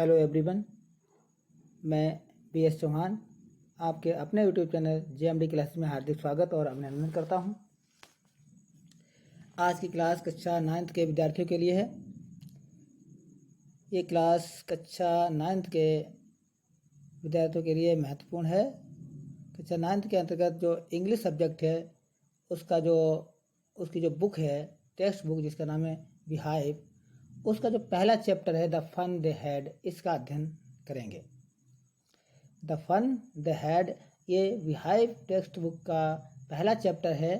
Hello everyone, मैं BS Chauhan आपके अपने यूट्यूब चैनल JMD क्लासेस में हार्दिक स्वागत और अभिनंदन करता हूं। आज की क्लास कक्षा 9th के विद्यार्थियों के लिए है। ये क्लास कक्षा 9th के विद्यार्थियों के लिए महत्वपूर्ण है। कक्षा 9th के अंतर्गत जो इंग्लिश सब्जेक्ट है उसकी जो बुक है, टेक्स्ट बुक जिसका नाम है बिहाइव, उसका जो पहला चैप्टर है द फन दे हैड, इसका अध्ययन करेंगे। द फन दे हैड ये बिहाइव टेक्स्ट बुक का पहला चैप्टर है।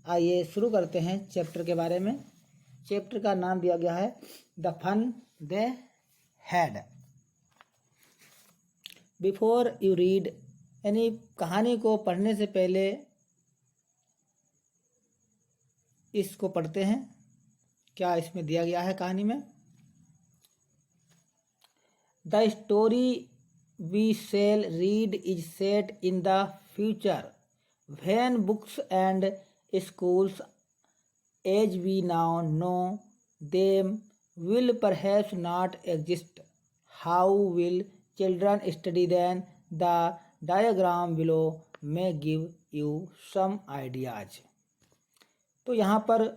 आइए शुरू करते हैं चैप्टर के बारे में। चैप्टर का नाम दिया गया है the fun they had. Before you read, यानी कहानी को पढ़ने से पहले इसको पढ़ते हैं। क्या इसमें दिया गया है कहानी में? The story we shall read is set in the future when books and schools as we now know them will perhaps not exist. How will children study then? The diagram below may give you some ideas. तो यहाँ पर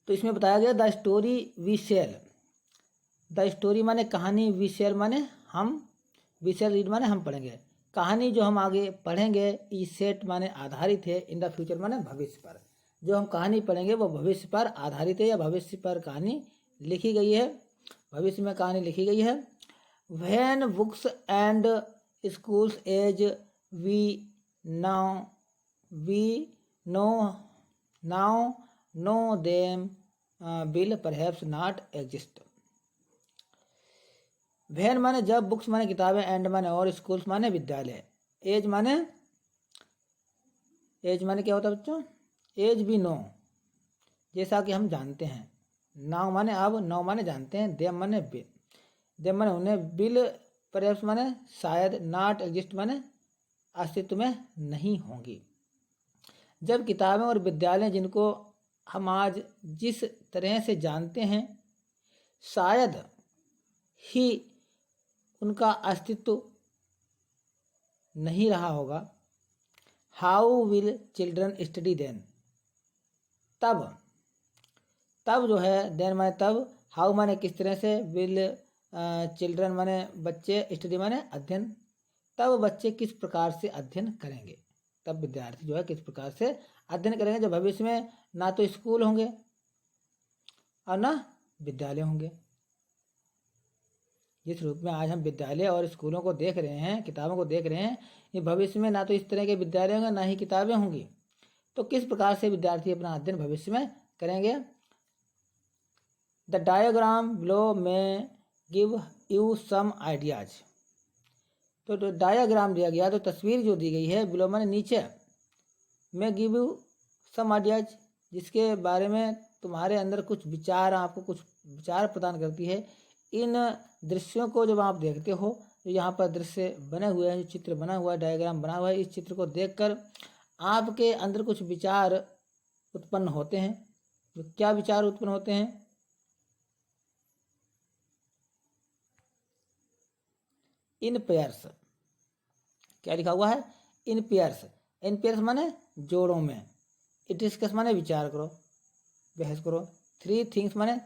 तो इसमें बताया गया the story we shall. The story माने कहानी, we shall माने हम, वी शेल रीड माने हम पढ़ेंगे। कहानी जो हम आगे पढ़ेंगे इस सेट माने आधारित है, इन द फ्यूचर माने भविष्य पर। जो हम कहानी पढ़ेंगे वो भविष्य पर आधारित है या भविष्य पर कहानी लिखी गई है, भविष्य में कहानी लिखी गई है। When books and schools as we know them will perhaps not exist. When माने जब, बुक्स माने किताबें, एंड माने और, स्कूल्स माने विद्यालय, एज माने क्या होता है बच्चों? एज भी नो, जैसा कि हम जानते हैं। नाउ माने अब, नो माने जानते हैं, देम माने उन्हें, विल परहैप्स माने शायद, नॉट एग्जिस्ट माने अस्तित्व में नहीं होंगी। जब किताबें और विद्यालय जिनको हम आज जिस तरह से जानते हैं शायद ही उनका अस्तित्व नहीं रहा होगा। How will children study then, तब जो है, देन माने तब, हाउ माने किस तरह से, विल चिल्ड्रन माने बच्चे, स्टडी माने अध्ययन, तब बच्चे किस प्रकार से अध्ययन करेंगे, तब विद्यार्थी जो है किस प्रकार से अध्ययन करेंगे जब भविष्य में ना तो स्कूल होंगे और ना विद्यालय होंगे। जिस रूप में आज हम विद्यालय और स्कूलों को देख रहे हैं, किताबों को देख रहे हैं, ये भविष्य में ना तो इस तरह के विद्यालय होंगे ना ही किताबें होंगी। तो किस प्रकार से विद्यार्थी अपना अध्ययन भविष्य में करेंगे? द डायग्राम बिलो में गिव यू सम आइडियाज। तो डायग्राम दिया गया, तो तस्वीर जो दी गई है, बिलो माने नीचे, में गिव यू सम आइडियाज, जिसके बारे में तुम्हारे अंदर कुछ विचार, आपको कुछ विचार प्रदान करती है। इन दृश्यों को जब आप देखते हो, जो यहाँ पर दृश्य बने हुए हैं, जो चित्र बना हुआ है, डायग्राम बना हुआ है, इस चित्र को देखकर आपके अंदर कुछ विचार उत्पन्न होते हैं। जो क्या विचार उत्पन्न होते हैं? इन पेयर्स, क्या लिखा हुआ है? इन पेयर्स। इन पेयर्स माने जोड़ों में। इट डिस्कस माने विचार करो, बहस करो। 3 थिंग्स माने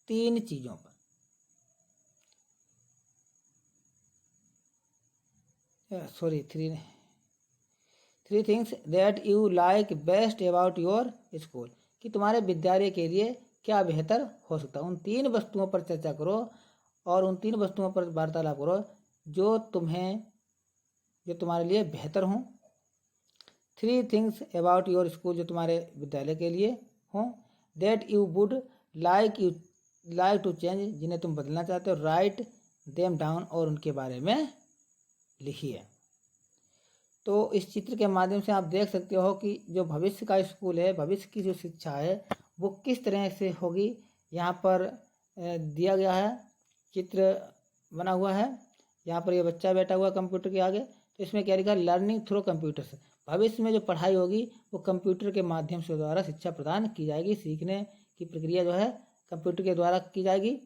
3 चीजों पर। Three things that you like best about your school, कि तुम्हारे विद्यालय के लिए क्या बेहतर हो सकता है। उन 3 वस्तुओं पर चर्चा करो और उन 3 वस्तुओं पर वार्तालाप करो जो तुम्हारे लिए बेहतर हों। 3 थिंग्स अबाउट योर स्कूल, जो तुम्हारे विद्यालय के लिए हों। That you would like to change, जिन्हें तुम बदलना चाहते हो। राइट देम डाउन, और उनके बारे में लिखिए। तो इस चित्र के माध्यम से आप देख सकते हो कि जो भविष्य का स्कूल है, भविष्य की जो शिक्षा है वो किस तरह से होगी। यहाँ पर दिया गया है, चित्र बना हुआ है। यहाँ पर ये बच्चा बैठा हुआ कंप्यूटर के आगे। तो इसमें क्या लिखा है? Learning through computers. भविष्य में जो पढ़ाई होगी वो कंप्यूटर के माध्यम से द्वारा शिक्षा प्रदान की जाएगी। सीखने की प्रक्रिया जो है कंप्यूटर के द्वारा की जाएगी।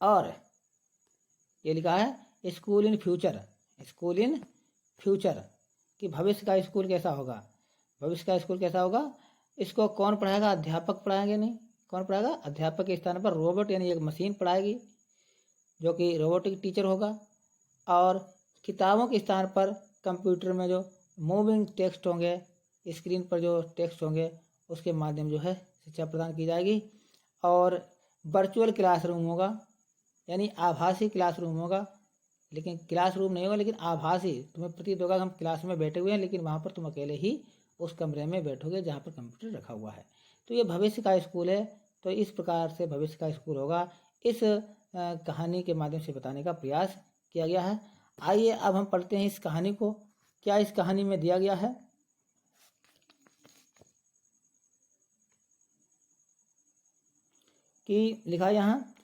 और ये लिखा है school in future, school in future कि भविष्य का स्कूल कैसा होगा, भविष्य का स्कूल कैसा होगा। इसको कौन पढ़ाएगा, अध्यापक पढ़ाएंगे नहीं, कौन पढ़ाएगा, अध्यापक के स्थान पर रोबोट यानी एक मशीन पढ़ाएगी जो कि रोबोटिक टीचर होगा। और किताबों के स्थान पर कंप्यूटर में जो मूविंग टेक्स्ट होंगे, स्क्रीन पर जो टेक्स्ट होंगे उसके माध्यम जो है शिक्षा प्रदान की जाएगी। और वर्चुअल क्लासरूम होगा यानी आभासी क्लासरूम होगा, लेकिन क्लासरूम नहीं होगा लेकिन आभासी, तुम्हें प्रतीत होगा हम क्लास में बैठे हुए हैं लेकिन वहाँ पर तुम अकेले ही उस कमरे में बैठोगे जहाँ पर कंप्यूटर रखा हुआ है। तो ये भविष्य का स्कूल है। तो इस प्रकार से भविष्य का स्कूल होगा, इस कहानी के माध्यम से बताने का प्रयास किया गया है। आइए अब हम पढ़ते हैं इस कहानी को, क्या इस कहानी में दिया गया है। कि लिखा है यहाँ,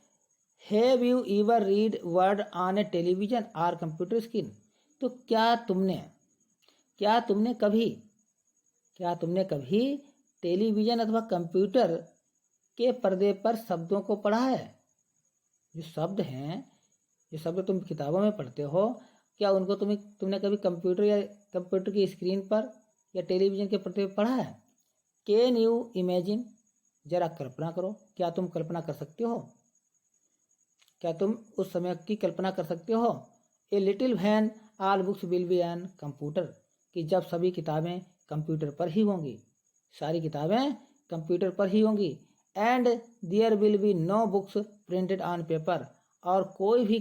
have you ever read word on A television और कंप्यूटर स्क्रीन। तो क्या तुमने कभी टेलीविजन अथवा कंप्यूटर के पर्दे पर शब्दों को पढ़ा है। जो शब्द हैं, जो शब्द तुम किताबों में पढ़ते हो, क्या उनको तुमने कभी कंप्यूटर या कंप्यूटर की स्क्रीन पर या टेलीविजन के पर्दे पर पढ़ा है। कैन यू इमेजिन, जरा कल्पना करो, क्या तुम कल्पना कर सकते हो, क्या तुम उस समय की कल्पना कर सकते हो। A little when all books will be on computer, कि जब सभी किताबें कंप्यूटर पर ही होंगी, सारी किताबें कंप्यूटर पर ही होंगी। And there will be no books printed on paper, और कोई भी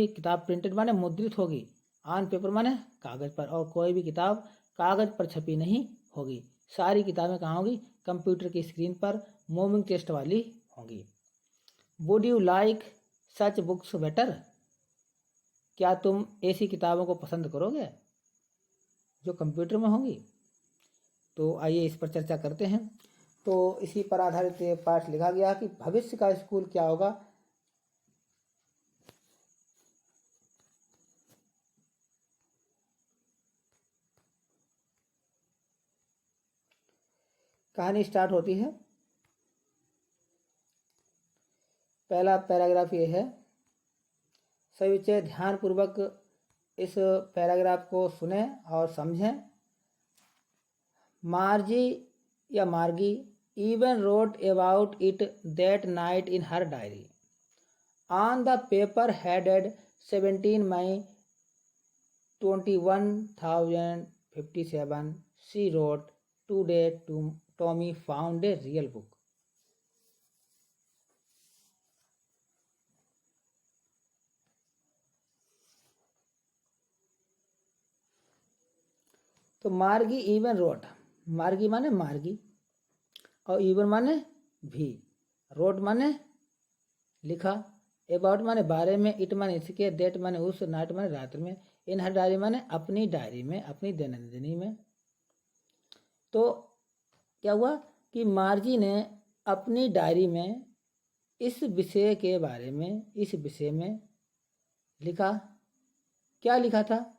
किताब प्रिंटेड माने मुद्रित होगी, ऑन पेपर माने कागज पर, और कोई भी किताब कागज पर छपी नहीं होगी। सारी किताबें कहाँ होंगी, कंप्यूटर की स्क्रीन पर मूविंग टेक्स्ट वाली होंगी। Would you like such books better, क्या तुम ऐसी किताबों को पसंद करोगे जो कंप्यूटर में होंगी। तो आइए इस पर चर्चा करते हैं। तो इसी पर आधारित पाठ लिखा गया कि भविष्य का स्कूल क्या होगा। कहानी स्टार्ट होती है। पहला पैराग्राफ ये है, सभी बच्चे ध्यानपूर्वक इस पैराग्राफ को सुने और समझें। मार्जी या मार्गी even wrote about it that night in her diary. On the paper headed 17 May 21,057, she wrote, "Today Tommy found a real book." तो मार्गी इवन रोट, मार्गी माने मार्गी और इवन माने भी, रोट माने लिखा, अबाउट माने बारे में, इट माने इसके, डेट माने उस, नाइट माने रात में, इन हर डायरी माने अपनी डायरी में, अपनी दैनंदिनी में। तो क्या हुआ कि मार्जी ने अपनी डायरी में इस विषय के बारे में, इस विषय में लिखा। क्या लिखा था,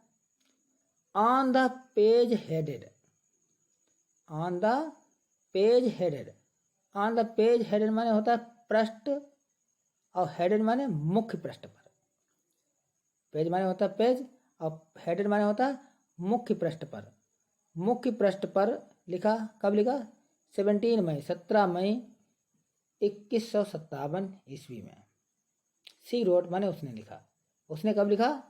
on the page headed, on the page headed, on the page headed माने होता है पृष्ठ और हेडेड माने मुख्य पृष्ठ पर। पेज माने होता है पेज और हेडेड माने होता है मुख्य पृष्ठ पर। मुख्य पृष्ठ पर लिखा, कब लिखा, 17 मई 17 मई 2157 ईस्वी में। सी रोट माने उसने लिखा, उसने कब लिखा,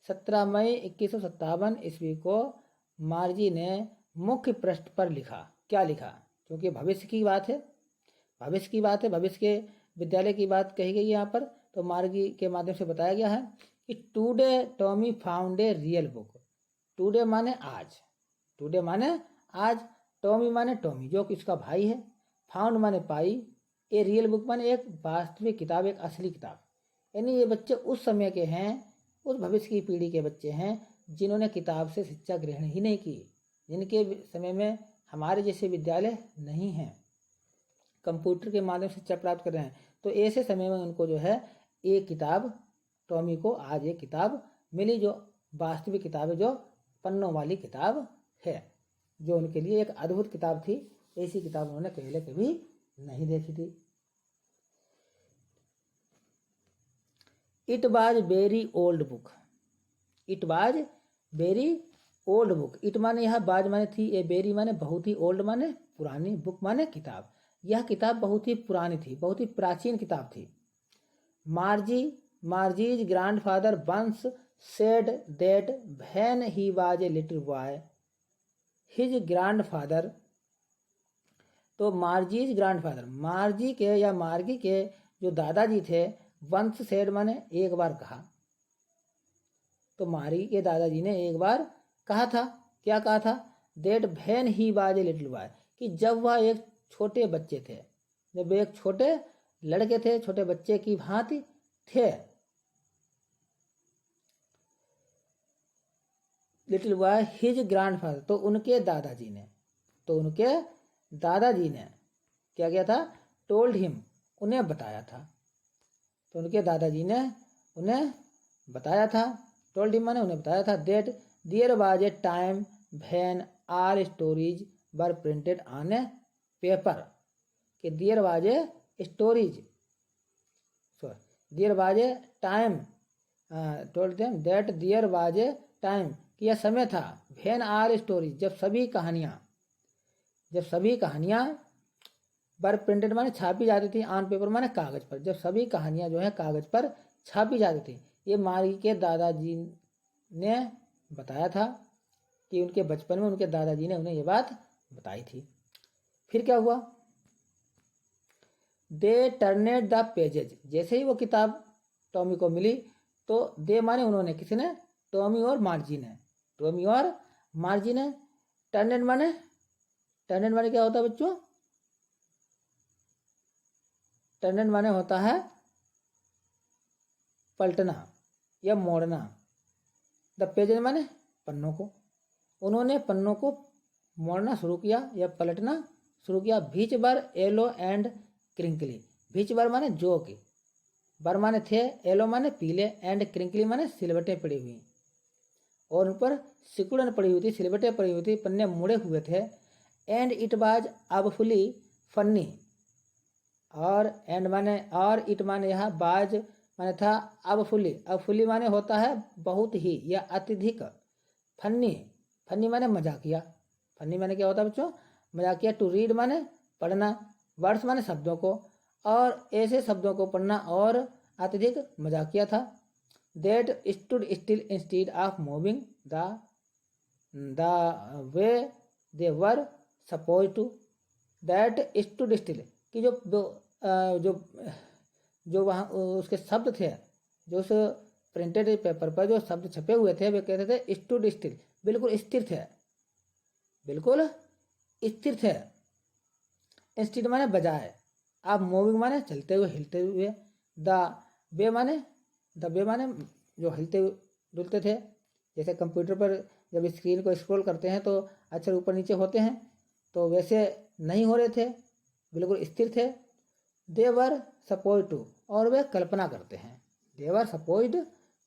17 मई 2157 ईस्वी को मार्जी ने मुख्य पृष्ठ पर लिखा। क्या लिखा, क्योंकि भविष्य की बात है, भविष्य की बात है, भविष्य के विद्यालय की बात कही गई है यहाँ पर। तो मार्गी के माध्यम से बताया गया है कि today Tommy found a real book. Today माने आज, टुडे माने आज, टॉमी माने टॉमी जो कि उसका भाई है, फाउंड माने पाई, ए रियल बुक माने एक वास्तविक किताब, एक असली किताब। यानी ये बच्चे उस समय के हैं, उस भविष्य की पीढ़ी के बच्चे हैं जिन्होंने किताब से शिक्षा ग्रहण ही नहीं की, जिनके समय में हमारे जैसे विद्यालय नहीं हैं, कंप्यूटर के माध्यम से शिक्षा प्राप्त कर रहे हैं। तो ऐसे समय में उनको जो है एक किताब, टॉमी को आज एक किताब मिली जो वास्तविक किताब है, जो पन्नों वाली किताब है, जो उनके लिए एक अद्भुत किताब थी, ऐसी किताब उन्होंने पहले कभी नहीं देखी थी। It was very old book. It was very old book. It माने यहाँ बाज माने थी, ये वेरी माने बहुत ही, ओल्ड माने पुरानी, बुक माने किताब। यह किताब बहुत ही पुरानी थी, बहुत ही प्राचीन किताब थी। Margie's grandfather once said that when he was a little boy his grandfather. तो मार्जीज ग्रैंडफादर, मार्जी के या मार्गी के जो दादाजी थे, वंस सेड माने एक बार कहा। तो मार्गी के दादाजी ने एक बार कहा था, क्या कहा था? That when he was a little boy, कि जब वह एक छोटे बच्चे थे, जब एक छोटे लड़के थे, छोटे बच्चे की भांति थे। लिटिल बॉय हिज ग्रैंडफादर, तो उनके दादाजी ने, क्या किया था? टोल्ड हिम, उन्हें बताया था। तो उनके दादाजी ने उन्हें बताया था, टोल्ड हिम माने उन्हें बताया था, that there was a time when all stories were printed on a paper. कि there was a stories, there was a time, told them that there was a time, कि यह समय था, व्हेन आल स्टोरीज, जब सभी कहानियाँ वर printed माने छापी जाती थी, ऑन पेपर माने कागज पर, जब सभी कहानियाँ जो है कागज पर छापी जाती थी। ये मार्गी के दादाजी ने बताया था कि उनके बचपन में उनके दादाजी ने उन्हें ये बात बताई थी। फिर क्या हुआ? दे टर्नेड द पेजेज, जैसे ही वो किताब टॉमी को मिली, तो दे माने उन्होंने, किसने? टॉमी और मार्जी ने। टर्नेड माने क्या होता है बच्चों? टर्नेड माने होता है पलटना या मोड़ना। द पेजेज माने पन्नों को। उन्होंने पन्नों को मोड़ना शुरू किया या पलटना शुरू किया। बीच बार येलो एंड क्रिंकली, बीच बार माने जो की, बार माने थे, येलो माने पीले, एंड क्रिंकली माने सिलवटें पड़ी हुई, और उन पर सिकुड़न पड़ी हुई थी, सिलवटें पड़ी हुई थी, पन्ने मुड़े हुए थे। एंड इट वाज अबफुली फन्नी, और एंड माने, और इट माने यहाँ बाज माने था, अबफुली माने होता है बहुत ही या अत्यधिक। फन्नी माने मजाकिया। फन्नी माने क्या होता है बच्चों? मजाकिया। टू रीड माने पढ़ना, वर्ड्स माने शब्दों को, और ऐसे शब्दों को पढ़ना, और अत्यधिक मजाकिया था। That stood still instead of moving the way they were suppose to. That stood still, कि जो वहाँ उसके शब्द थे, जो उस प्रिंटेड पेपर पर जो शब्द छपे हुए थे, वे कहते थे स्टूड स्टिल, बिल्कुल स्थिर थे, बिल्कुल स्थिर थे। इंस्टीड माने बजाय, आप मूविंग माने चलते हुए, हिलते हुए, द वे माने जो हिलते डुलते थे। जैसे कंप्यूटर पर जब स्क्रीन को स्क्रॉल करते हैं तो अक्षर ऊपर नीचे होते हैं, तो वैसे नहीं हो रहे थे, बिल्कुल स्थिर थे। दे वर सपोज टू, और वे कल्पना करते हैं। दे वर सपोज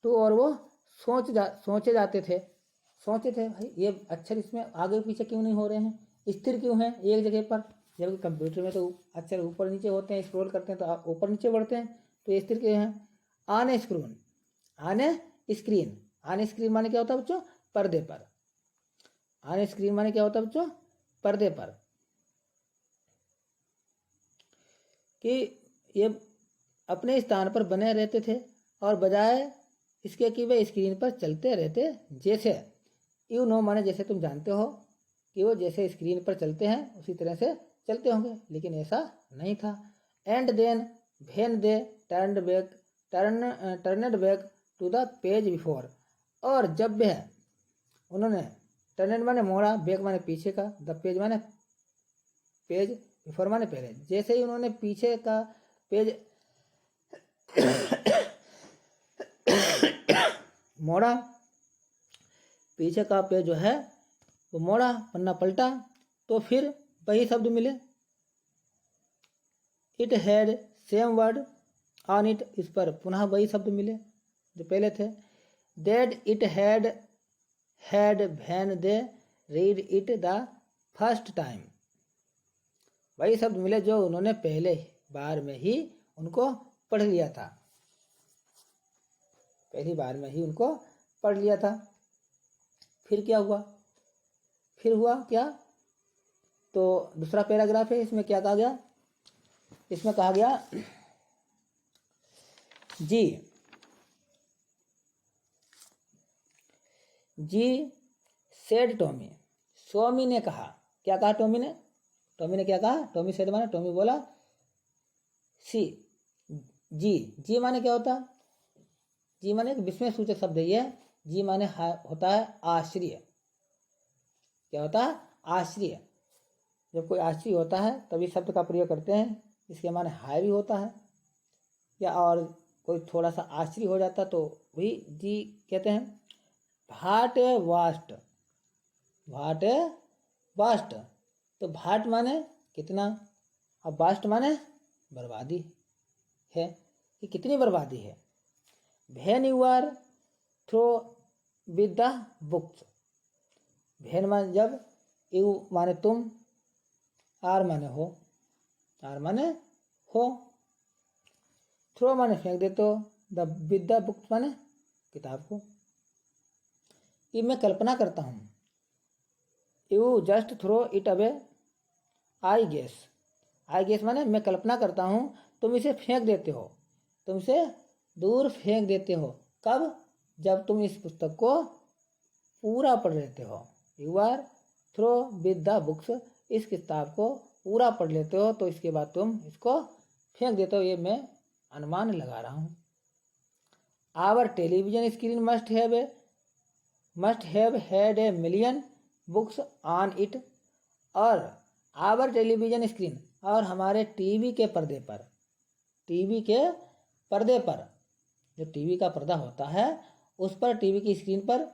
टू, और वो सोचे जाते थे, भाई ये अक्षर इसमें आगे पीछे क्यों नहीं हो रहे हैं, स्थिर क्यों हैं एक जगह पर। जबकि कंप्यूटर में तो अक्षर ऊपर नीचे होते हैं, स्क्रॉल करते हैं तो आप ऊपर नीचे बढ़ते हैं, तो ये स्थिर क्यों हैं। ऑन ए स्क्रीन माने क्या होता है बच्चों? पर्दे पर। ऑन स्क्रीन माने क्या होता है बच्चों? पर्दे पर। कि ये अपने स्थान पर बने रहते थे, और बजाय इसके कि वे स्क्रीन पर चलते रहते। जैसे यू नो माने जैसे तुम जानते हो कि वो जैसे स्क्रीन पर चलते हैं उसी तरह से चलते होंगे, लेकिन ऐसा नहीं था। And then when they turned back to the page before, और जब वह उन्होंने, टर्न माने मोड़ा, बैक माने पीछे का, द पेज माने पेज, बिफोर माने पहले, जैसे ही उन्होंने पीछे का पेज मोड़ा, पीछे का पेज जो है वो मोड़ा, पन्ना पलटा, तो फिर वही शब्द मिले। It had same word on it, इस पर पुनः वही शब्द मिले जो पहले थे। That it had when they read it the first time, वही शब्द मिले जो उन्होंने पहले बार में ही उनको पढ़ लिया था, पहली बार में ही उनको पढ़ लिया था। फिर क्या हुआ? फिर हुआ क्या? तो दूसरा पैराग्राफ है, इसमें क्या कहा गया? इसमें कहा गया जी सेड टॉमी, टॉमी ने कहा। क्या कहा टॉमी ने? टॉमी ने क्या कहा? टॉमी सेड माने टॉमी बोला। सी जी माने क्या होता? जी माने एक विस्मय सूचक शब्द है ये। जी माने होता है आश्चर्य। क्या होता है? आश्चर्य। जब कोई आश्चर्य होता है तभी शब्द का प्रयोग करते हैं। इसके माने हाय भी होता है, या और कोई थोड़ा सा आश्चर्य हो जाता तो वही जी कहते हैं। भाट वास्ट, भाट वास्ट। तो भाट माने कितना, अब वास्ट माने बर्बादी है, कि कितनी बर्बादी है। When you are through with the books, when माने जब, यू माने तुम, आर माने हो, आर माने हो, थ्रो माने फेंक देते हो, द विद द बुक्स माने किताब को। ये मैं कल्पना करता हूँ। You just throw it away, I guess, I guess माने मैं कल्पना करता हूँ, तुम इसे फेंक देते हो, तुम इसे दूर फेंक देते हो। कब? जब तुम इस पुस्तक को पूरा पढ़ लेते हो। You are through with the books, इस किताब को पूरा पढ़ लेते हो तो इसके बाद तुम इसको फेंक देते हो। ये मैं अनुमान लगा रहा हूँ। Our television screen must have had a million books on it, और आवर टेलीविजन स्क्रीन, और हमारे टीवी के पर्दे पर, टीवी के पर्दे पर, जो टीवी का पर्दा होता है उस पर, टीवी की स्क्रीन पर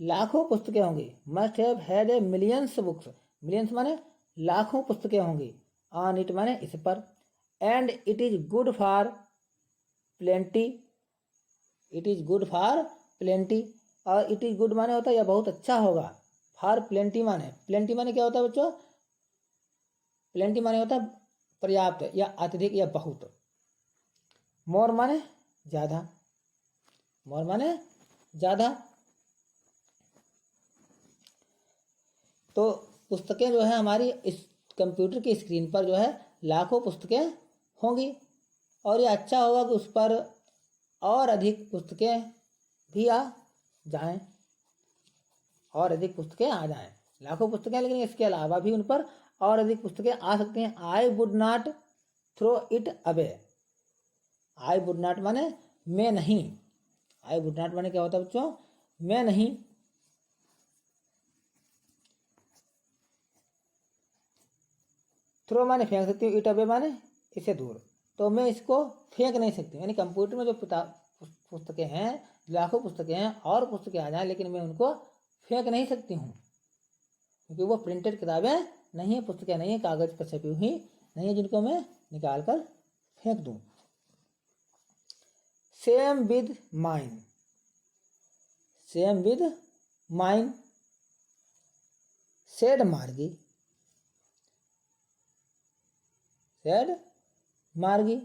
लाखों पुस्तकें होंगी। Must have had A millions books, millions माने लाखों पुस्तकें होंगी, ऑन इट माने इस पर, and it is good for plenty, it is good for plenty, और इट इज गुड माने होता है यह बहुत अच्छा होगा। फॉर प्लेंटी माने, प्लेंटी माने क्या होता है बच्चों? प्लेंटी माने होता है पर्याप्त या अत्यधिक या बहुत। मोर माने ज्यादा, मोर माने ज्यादा। तो पुस्तकें जो है हमारी इस कंप्यूटर की स्क्रीन पर जो है लाखों पुस्तकें होंगी, और ये अच्छा होगा कि उस पर और अधिक पुस्तकें भी आ जाएं, और अधिक पुस्तकें आ जाएं। लाखों पुस्तकें, लेकिन इसके अलावा भी उन पर और अधिक पुस्तकें आ सकती हैं। I would not throw it away, I would not माने मैं नहीं, आई वुड नॉट माने क्या होता है बच्चों? मैं नहीं। थ्रो माने फेंक सकती हूँ, इट अवे माने इसे दूर, तो मैं इसको फेंक नहीं सकती। यानी कंप्यूटर में जो पुस्तकें हैं, लाखों पुस्तकें हैं, और पुस्तकें आ जाएं, लेकिन मैं उनको फेंक नहीं सकती हूँ, क्योंकि वो प्रिंटेड किताबें नहीं है, पुस्तकें नहीं है, कागज पर छपी हुई नहीं है जिनको मैं निकाल कर फेंक दूँ। Same with mine, same with mine, said मार्गी, सेड मार्गी,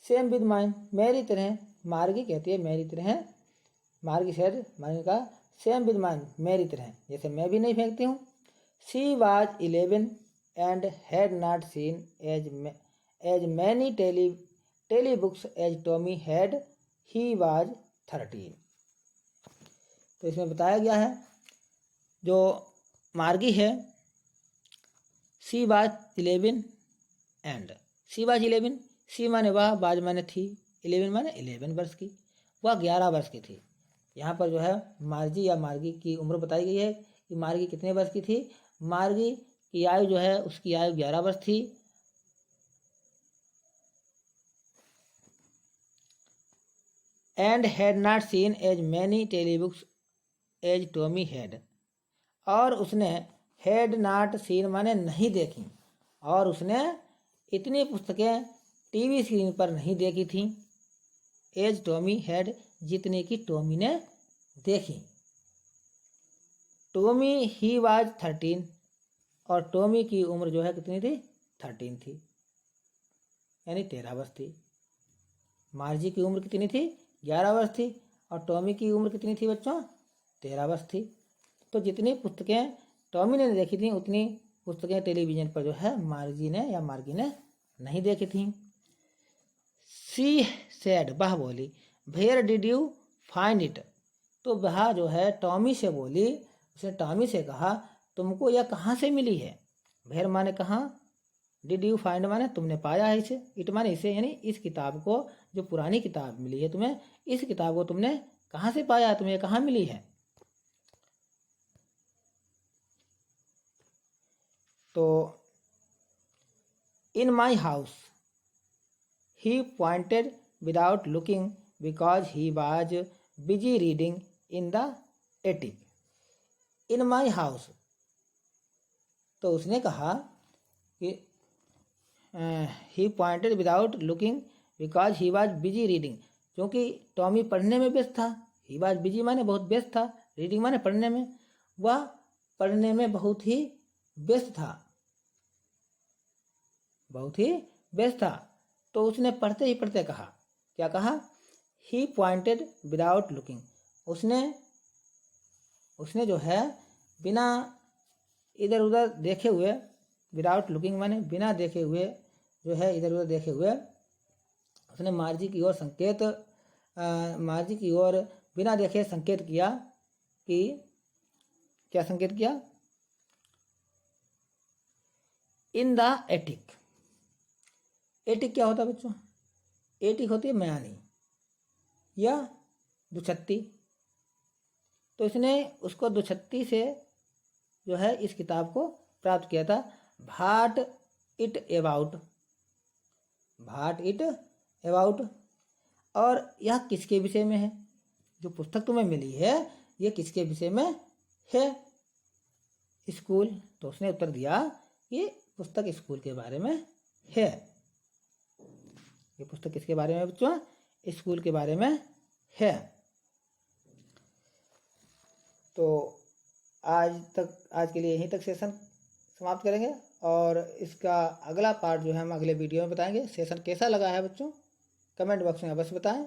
सेम विद माइन, मेरी तरह, मार्गी कहती है मेरी तरह, मार्गी सेड, मार्गी का सेम विद माइन, मेरी तरह, जैसे मैं भी नहीं फेंकती हूँ। She was 11 and had not seen as many tele books as Tommy had, he was 13। तो इसमें बताया गया है जो मार्गी है, she was 11 and, she was 11, she माने वह, बाज माने थी, 11 माने 11 वर्ष की, वह 11 वर्ष की थी। यहाँ पर जो है मार्जी या मार्गी की उम्र बताई गई है कि मार्गी कितने वर्ष की थी। मार्गी की आयु जो है उसकी आयु 11 वर्ष थी। And had not seen as many tele books as Tommy had, और उसने हैड नॉट सीन माने नहीं देखी, और उसने इतनी पुस्तकें टीवी स्क्रीन पर नहीं देखी थी, एज टॉमी हैड, जितने की टॉमी ने देखी। टॉमी ही वाज 13, और टॉमी की उम्र जो है कितनी थी, 13 थी, यानी 13 वर्ष थी। मार्जी की उम्र कितनी थी, 11 वर्ष थी, और टॉमी की उम्र कितनी थी बच्चों, 13 वर्ष थी। तो जितनी पुस्तकें टॉमी ने देखी थी उतनी पुस्तकें टेलीविज़न पर जो है मार्जी ने या मार्गी ने नहीं देखी थी। सी सेड, वह बोली, where did you find it, तो वह जो है टॉमी से बोली, उसने टॉमी से कहा तुमको यह कहाँ से मिली है। वेयर माने कहाँ, डिड यू फाइंड माने तुमने पाया है इसे, इट माने इसे, यानी इस किताब को, जो पुरानी किताब मिली है तुम्हें, इस किताब को तुमने कहाँ से पाया, तुम्हें कहाँ मिली है। तो in my house, he pointed without looking because he was busy reading in the attic. In my house, तो उसने कहा कि he pointed without looking because he was busy reading, क्योंकि टॉमी पढ़ने में व्यस्त था। ही वॉज बिजी माने बहुत व्यस्त था, रीडिंग माने पढ़ने में, वह पढ़ने में बहुत ही व्यस्त था, बहुत ही व्यस्त था। तो उसने पढ़ते ही पढ़ते कहा, क्या कहा, ही पॉइंटेड विदाउट लुकिंग, उसने जो है बिना इधर उधर देखे हुए, विदाउट लुकिंग माने बिना देखे हुए, जो है इधर उधर देखे हुए, उसने मार्जी की ओर संकेत, मार्जी की ओर बिना देखे संकेत किया कि, क्या संकेत किया, इन द एटिक। एटिक क्या होता है बच्चों, एटिक होती है मयानी या दुछत्ती। तो इसने उसको दुछत्ती से जो है इस किताब को प्राप्त किया था। What it about, what it about, और यह किसके विषय में है, जो पुस्तक तुम्हें मिली है ये किसके विषय में है, स्कूल। तो उसने उत्तर दिया ये पुस्तक स्कूल के बारे में है। ये पुस्तक किसके बारे में बच्चों, स्कूल के बारे में है। तो आज के लिए यहीं तक सेशन समाप्त करेंगे, और इसका अगला पार्ट जो है हम अगले वीडियो में बताएंगे। सेशन कैसा लगा है बच्चों, कमेंट बॉक्स में अवश्य बताएं,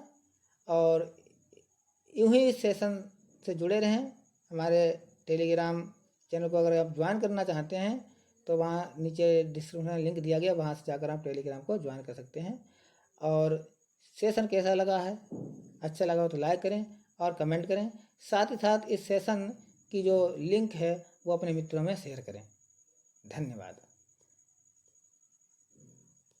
और यूं ही इस सेशन से जुड़े रहें। हमारे टेलीग्राम चैनल को अगर आप ज्वाइन करना चाहते हैं तो वहाँ नीचे डिस्क्रिप्शन में लिंक दिया गया, वहाँ से जाकर आप टेलीग्राम को ज्वाइन कर सकते हैं। और सेशन कैसा लगा है, अच्छा लगा हो तो लाइक करें और कमेंट करें। साथ ही साथ इस सेशन की जो लिंक है वो अपने मित्रों में शेयर करें। धन्यवाद।